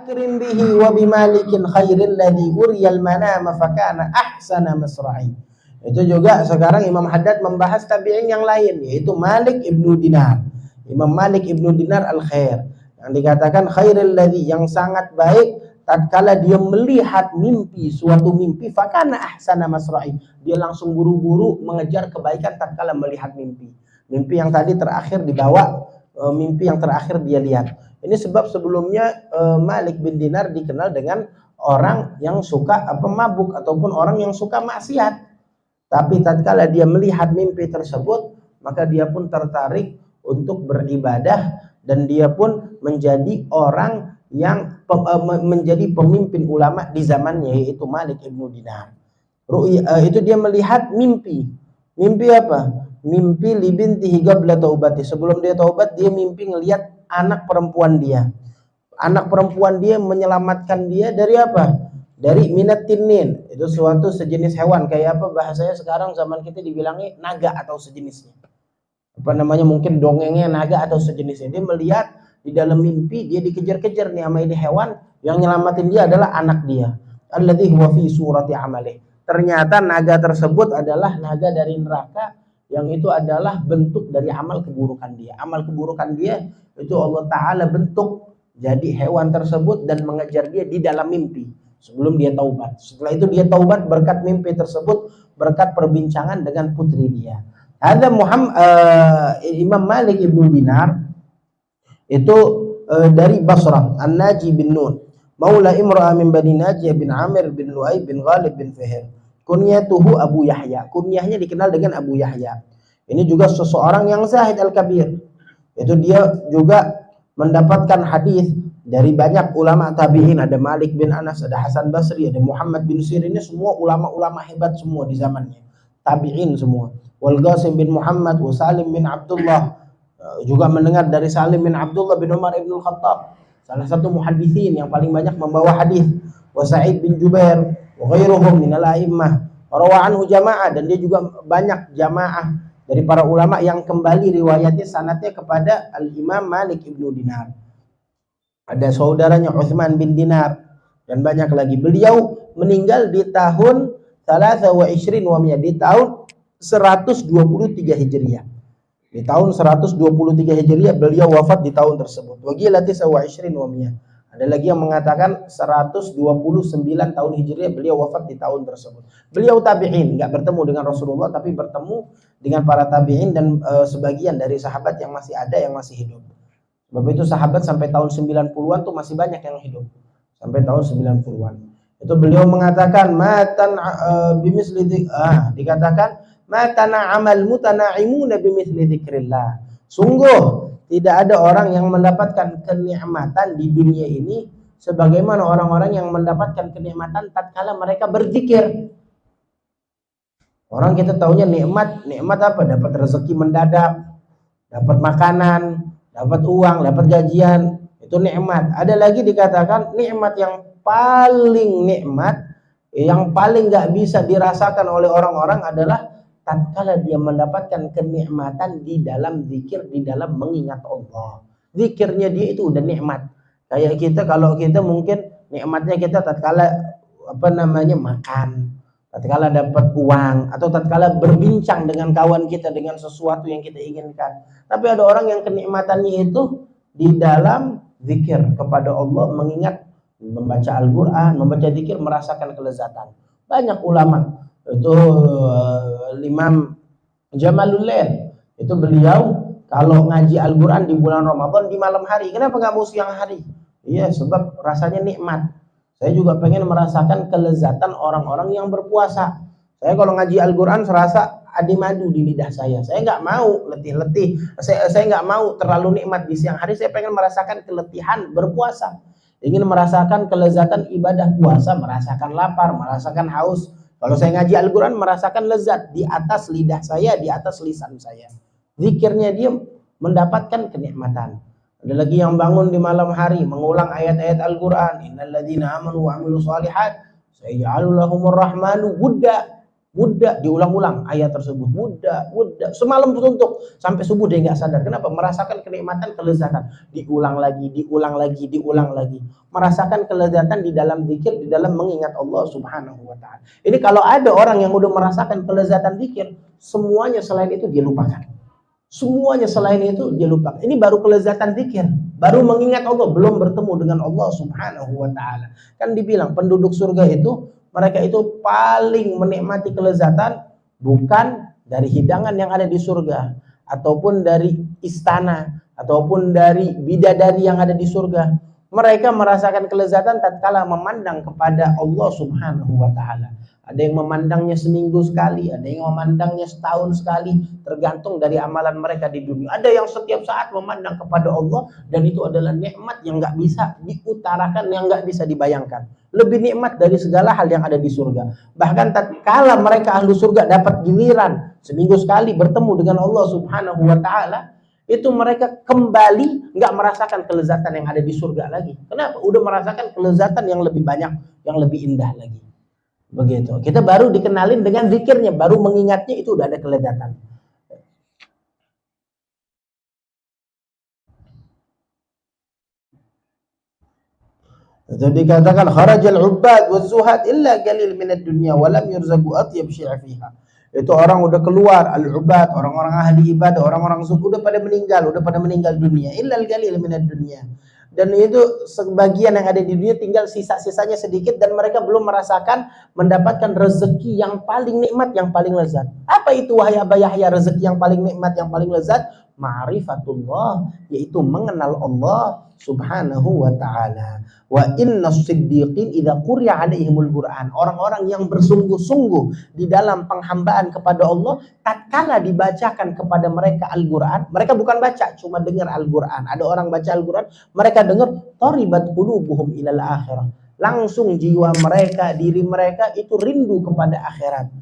akrim bihi wa bimalikin khairil ladzi uriyal manama fakana ahsana masra'i. Itu juga sekarang Imam Haddad membahas tabi'in yang lain, yaitu Malik ibnu Dinar. Imam Malik ibnu Dinar al-Khair, yang dikatakan khairil ladzi, yang sangat baik tatkala dia melihat mimpi, suatu mimpi, fakana ahsana masra'i, dia langsung buru-buru mengejar kebaikan tatkala melihat mimpi. Mimpi yang tadi terakhir dibawa, mimpi yang terakhir dia lihat. Ini sebab sebelumnya Malik bin Dinar dikenal dengan orang yang suka mabuk ataupun orang yang suka maksiat. Tapi tatkala dia melihat mimpi tersebut, maka dia pun tertarik untuk beribadah dan dia pun menjadi orang yang menjadi pemimpin ulama di zamannya, yaitu Malik ibnu Dinar. Itu dia melihat mimpi. Mimpi apa? Mimpi libintihi qabla taubati. Sebelum dia taubat, dia mimpi ngelihat anak perempuan dia. Anak perempuan dia menyelamatkan dia dari apa? Dari minat tinin. Itu suatu sejenis hewan, kayak apa bahasanya sekarang zaman kita dibilangnya naga atau sejenisnya. Apa namanya, mungkin dongengnya naga atau sejenisnya. Dia melihat di dalam mimpi dia dikejar-kejar nih sama ini hewan, yang nyelamatin dia adalah anak dia. Alladzi huwa fi surati amalih. Ternyata naga tersebut adalah naga dari neraka, yang itu adalah bentuk dari amal keburukan dia. Amal keburukan dia itu Allah Ta'ala bentuk jadi hewan tersebut dan mengejar dia di dalam mimpi sebelum dia taubat. Setelah itu dia taubat berkat mimpi tersebut, berkat perbincangan dengan putri dia. Ada Imam Malik ibnu Dinar itu dari Basrah, An-Naji bin Nun, maula imra'a min Bani Najiyah bin Amir bin Lu'ay bin Ghalib bin Fihr. Kunyatuhu Abu Yahya, kunyahnya dikenal dengan Abu Yahya. Ini juga seseorang yang zahid al-kabir. Itu dia juga mendapatkan hadis dari banyak ulama tabi'in. Ada Malik bin Anas, ada Hasan Basri, ada Muhammad bin Sirin. Ini semua ulama-ulama hebat semua di zamannya, tabi'in semua. Wal Qasim bin Muhammad, wa Salim bin Abdullah, juga mendengar dari Salim bin Abdullah bin Umar ibn Khattab, salah satu muhadithin yang paling banyak membawa hadis. Wa Sa'id bin Jubair wa ghairuhum minal a'immah rawa anhu jamaah, dan dia juga banyak jamaah dari para ulama yang kembali riwayatnya sanadnya kepada Al-Imam Malik ibnu Dinar. Ada saudaranya Utsman bin Dinar dan banyak lagi. Beliau meninggal di tahun 23 wa 100, di tahun 123 Hijriah. Di tahun 123 Hijriah beliau wafat di tahun tersebut. Wa qilati 27 wa 100. Ada lagi yang mengatakan 129 tahun Hijriah beliau wafat di tahun tersebut. Beliau tabi'in, enggak bertemu dengan Rasulullah, tapi bertemu dengan para tabi'in dan sebagian dari sahabat yang masih ada, yang masih hidup. Sebab itu sahabat sampai tahun 90-an tuh masih banyak yang hidup. Sampai tahun 90-an. Itu beliau mengatakan matan bimisli dikatakan matana amal mutana'imuna bimisli dzikrillah. Sungguh tidak ada orang yang mendapatkan kenikmatan di dunia ini sebagaimana orang-orang yang mendapatkan kenikmatan tatkala mereka berzikir. Orang kita taunya nikmat apa? Dapat rezeki mendadak, dapat makanan, dapat uang, dapat gajian, itu nikmat. Ada lagi dikatakan nikmat yang paling nikmat, yang paling nggak bisa dirasakan oleh orang-orang adalah tatkala dia mendapatkan kenikmatan di dalam zikir, di dalam mengingat Allah. Zikirnya dia itu udah nikmat. Kayak kita, kalau kita mungkin nikmatnya kita tatkala makan, tatkala dapat uang, atau tatkala berbincang dengan kawan kita dengan sesuatu yang kita inginkan. Tapi ada orang yang kenikmatannya itu di dalam zikir kepada Allah, mengingat, membaca Al-Quran, membaca zikir, merasakan kelezatan. Banyak ulama. Itu Imam Jamaluddin, itu beliau kalau ngaji Al-Quran di bulan Ramadan di malam hari. Kenapa nggak mau siang hari? Iya, sebab rasanya nikmat. Saya juga pengen merasakan kelezatan orang-orang yang berpuasa. Saya kalau ngaji Al-Quran serasa adi madu di lidah saya. Saya nggak mau letih-letih. Saya nggak mau terlalu nikmat di siang hari. Saya pengen merasakan keletihan berpuasa. Ingin merasakan kelezatan ibadah puasa, merasakan lapar, merasakan haus. Kalau saya ngaji Al-Quran merasakan lezat di atas lidah saya, di atas lisan saya. Zikirnya dia mendapatkan kenikmatan. Ada lagi yang bangun di malam hari mengulang ayat-ayat Al-Quran. Innal ladzina amanu wa amilus shalihat sayaj'alu lahumur rahmanu wudda. Buddha, diulang-ulang ayat tersebut. Buddha, Buddha. Semalam suntuk sampai subuh dia nggak sadar. Kenapa? Merasakan kenikmatan, kelezatan. Diulang lagi, diulang lagi, diulang lagi. Merasakan kelezatan di dalam zikir, di dalam mengingat Allah Subhanahu wa Ta'ala. Ini kalau ada orang yang udah merasakan kelezatan zikir, semuanya selain itu dia lupakan. Semuanya selain itu dia lupakan. Ini baru kelezatan zikir, baru mengingat Allah, belum bertemu dengan Allah Subhanahu wa Ta'ala. Kan dibilang penduduk surga itu, mereka itu paling menikmati kelezatan bukan dari hidangan yang ada di surga, ataupun dari istana, ataupun dari bidadari yang ada di surga. Mereka merasakan kelezatan tatkala memandang kepada Allah Subhanahu wa Ta'ala. Ada yang memandangnya seminggu sekali, ada yang memandangnya setahun sekali, tergantung dari amalan mereka di dunia. Ada yang setiap saat memandang kepada Allah, dan itu adalah nikmat yang nggak bisa diutarakan, yang nggak bisa dibayangkan. Lebih nikmat dari segala hal yang ada di surga. Bahkan tatkala mereka ahlu surga dapat giliran seminggu sekali bertemu dengan Allah Subhanahu wa Ta'ala, itu mereka kembali nggak merasakan kelezatan yang ada di surga lagi. Kenapa? Udah merasakan kelezatan yang lebih banyak, yang lebih indah lagi. Begitu. Kita baru dikenalin dengan zikirnya, baru mengingatnya itu udah ada kelezatan. Jadi dikatakan kharajal ubbad waz-zuhad illa qalil minad dunya wa lam yurzaqu atyab syai' fiha. Itu orang udah keluar, al-ubad, orang-orang ahli ibadah, orang-orang zuhud udah pada meninggal dunia, illa qalil minad dunya. Dan itu sebagian yang ada di dunia, tinggal sisa-sisanya sedikit, dan mereka belum merasakan mendapatkan rezeki yang paling nikmat, yang paling lezat. Apa itu wahai Aba Yahya rezeki yang paling nikmat, yang paling lezat? Ma'rifatullah, yaitu mengenal Allah Subhanahu wa Ta'ala. Wa inna siddiqin idza quri'a alaihimul Qur'an, orang-orang yang bersungguh-sungguh di dalam penghambaan kepada Allah, tatkala dibacakan kepada mereka Al-Qur'an, mereka bukan baca, cuma dengar Al-Qur'an. Ada orang baca Al-Qur'an, mereka dengar, taribat qulubuhum ilal akhirah, langsung jiwa mereka, diri mereka itu rindu kepada akhirat.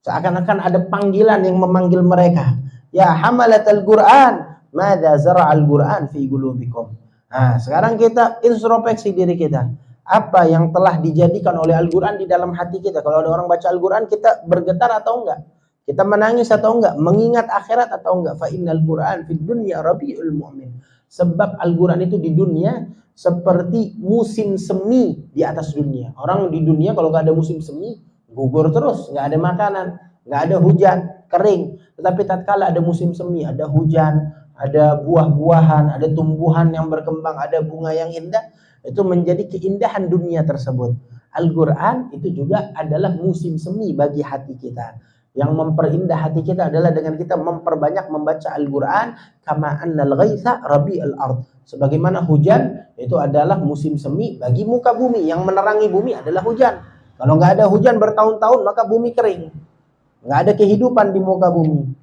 Seakan-akan ada panggilan yang memanggil mereka, ya hamalatal Qur'an, madza zara'al Qur'an fi qulubikum. Nah, sekarang kita introspeksi diri kita. Apa yang telah dijadikan oleh Al-Quran di dalam hati kita? Kalau ada orang baca Al-Quran, kita bergetar atau enggak? Kita menangis atau enggak? Mengingat akhirat atau enggak? Fa innal Qur'an fid dunya rabiul mu'min. Sebab Al-Quran itu di dunia seperti musim semi di atas dunia. Orang di dunia kalau nggak ada musim semi, gugur terus, nggak ada makanan, nggak ada hujan, kering. Tetapi tatkala ada musim semi, ada hujan, ada buah-buahan, ada tumbuhan yang berkembang, ada bunga yang indah, itu menjadi keindahan dunia tersebut. Al-Quran itu juga adalah musim semi bagi hati kita. Yang memperindah hati kita adalah dengan kita memperbanyak membaca Al-Quran. Kama annal ghaitha rabi'al ard. Sebagaimana hujan itu adalah musim semi bagi muka bumi. Yang menerangi bumi adalah hujan. Kalau nggak ada hujan bertahun-tahun, maka bumi kering. Nggak ada kehidupan di muka bumi.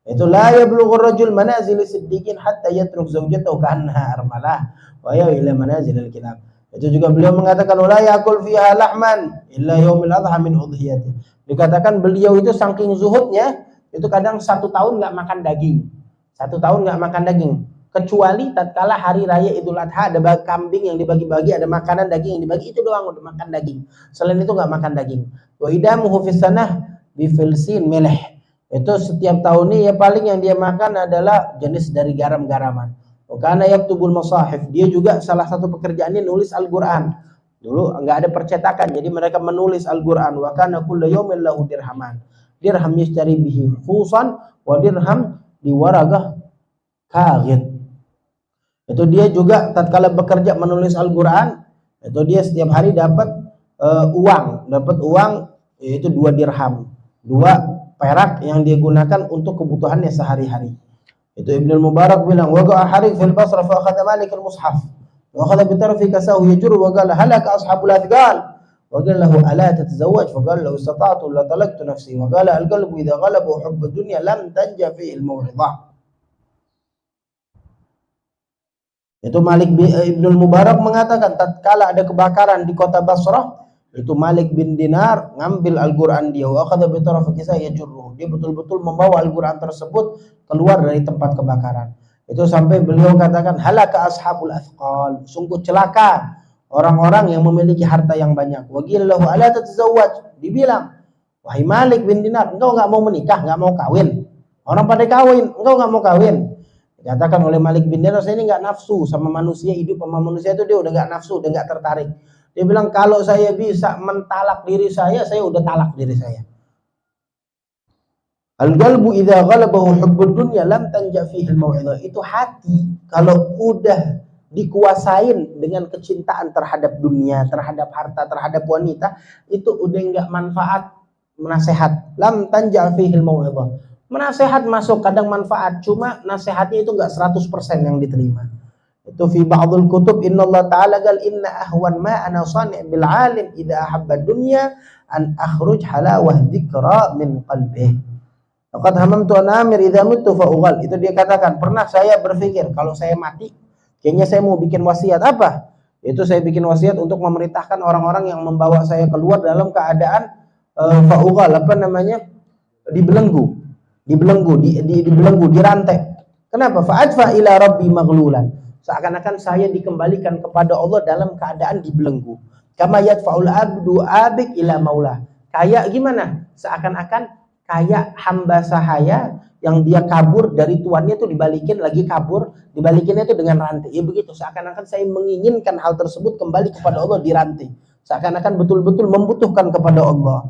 Itu la yablughur rajul manazil siddiqin hatta yatruk zawjatahu ka'annaha armalah wa ya ila manazilil kilab. Itu juga beliau mengatakan la yakul fiha lahman illa yaumil adha min udhiyati. Dikatakan beliau itu saking zuhudnya, itu kadang 1 tahun nggak makan daging. 1 tahun nggak makan daging, kecuali tatkala hari raya Idul Adha ada kambing yang dibagi-bagi, ada makanan daging yang dibagi, itu doang udah makan daging. Selain itu nggak makan daging. Wa idamuhu fis sanah bi filsin milh. Itu setiap tahun ini ya paling yang dia makan adalah jenis dari garam-garaman. Karena yaktubul masahif, dia juga salah satu pekerjaannya nulis Al-Qur'an. Dulu nggak ada percetakan, jadi mereka menulis Al-Qur'an. Wa kana kullu yawmin lahu dirhaman. Dirham yashtari bihi khusan wa dirham di waragah kaghid. Itu dia juga tatkala bekerja menulis Al-Qur'an, itu dia setiap hari dapat uang, yaitu 2 dirham, 2 perak yang dia gunakan untuk kebutuhannya sehari-hari. Itu Ibnu Mubarak bilang, waqa'a harik fil Basra fa akhadha Malik al-mushaf wa akhadha bi tarfi kasahu yajru wa qala halaka ashabul athqal wa qala lahu ala tatazawwaj fa qala law istata'tu la talaqtu nafsi wa qala al-qalbu idha ghalaba hubb ad-dunya lam tanja fihi al-maw'idhah. Itu Malik Ibnu Mubarak mengatakan tatkala ada kebakaran di kota Basrah, itu Malik bin Dinar ngambil Al-Quran dia, wa akhadha bi tarfi kisah yajurruh. Dia betul-betul membawa Al-Quran tersebut keluar dari tempat kebakaran. Itu sampai beliau katakan halaka ashabul athqal, sungguh celaka orang-orang yang memiliki harta yang banyak. Wa qila lahu ala tatazawwaj, dibilang Wahai Malik bin Dinar, engkau nggak mau menikah, nggak mau kawin. Orang pada kawin, engkau nggak mau kawin. Dikatakan oleh Malik bin Dinar, saya ini nggak nafsu sama manusia, hidup sama manusia itu dia udah nggak nafsu, udah nggak tertarik. Dia bilang kalau saya bisa mentalak diri saya udah talak diri saya. Al-qalbu idza ghalabahu hubbud dunya lam tanja fihi al-mau'izah. Itu hati kalau udah dikuasain dengan kecintaan terhadap dunia, terhadap harta, terhadap wanita, itu udah enggak manfaat menasehat. Lam tanja fihi al-mau'izah. Menasehat masuk kadang manfaat, cuma nasihatnya itu enggak 100% yang diterima. Itu fi ba'dul kutub innallaha ta'ala qal inna ahwan ma ana sani' bil 'alim idza ahabba dunya an akhruj halawah dzikra min qalbihi. Laqad hamamtu an amir idza mittu fa ughal. Itu dia katakan, pernah saya berpikir kalau saya mati, kayaknya saya mau bikin wasiat apa? Itu saya bikin wasiat untuk memerintahkan orang-orang yang membawa saya keluar dalam keadaan fa ughal, apa namanya? Dibelenggu, dirantai. Kenapa? Fa'adfa ila rabbi maghlulan. Seakan-akan saya dikembalikan kepada Allah dalam keadaan dibelenggu. Kama yadfa'ul abdu abik ila maulah. Kayak gimana? Seakan-akan kayak hamba sahaya yang dia kabur dari tuannya itu dibalikinnya itu dengan rantai. Ya begitu, seakan-akan saya menginginkan hal tersebut kembali kepada Allah dirantai. Seakan-akan betul-betul membutuhkan kepada Allah.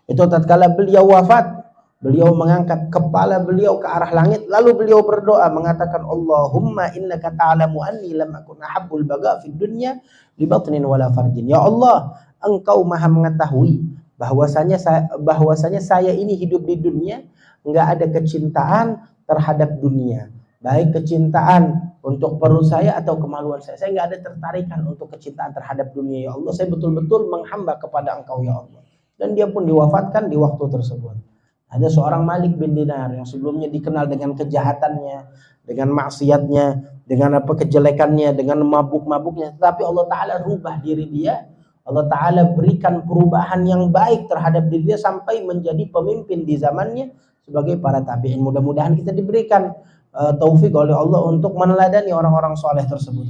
Itu tatkala beliau wafat, beliau mengangkat kepala beliau ke arah langit, lalu beliau berdoa mengatakan, Allahumma innaka ta'lamu anni lam akun ahabbul baga fid dunya li batnin wala farjin. Ya Allah, engkau maha mengetahui bahwasanya saya ini hidup di dunia nggak ada kecintaan terhadap dunia, baik kecintaan untuk perut saya atau kemaluan saya nggak ada tertarikan untuk kecintaan terhadap dunia. Ya Allah, saya betul-betul menghamba kepada engkau ya Allah. Dan dia pun diwafatkan di waktu tersebut. Ada seorang Malik bin Dinar yang sebelumnya dikenal dengan kejahatannya, dengan maksiatnya, dengan kejelekannya, dengan mabuk-mabuknya, tetapi Allah Ta'ala rubah diri dia. Allah Ta'ala berikan perubahan yang baik terhadap diri dia sampai menjadi pemimpin di zamannya sebagai para tabi'in. Mudah-mudahan kita diberikan taufik oleh Allah untuk meneladani orang-orang soleh tersebut.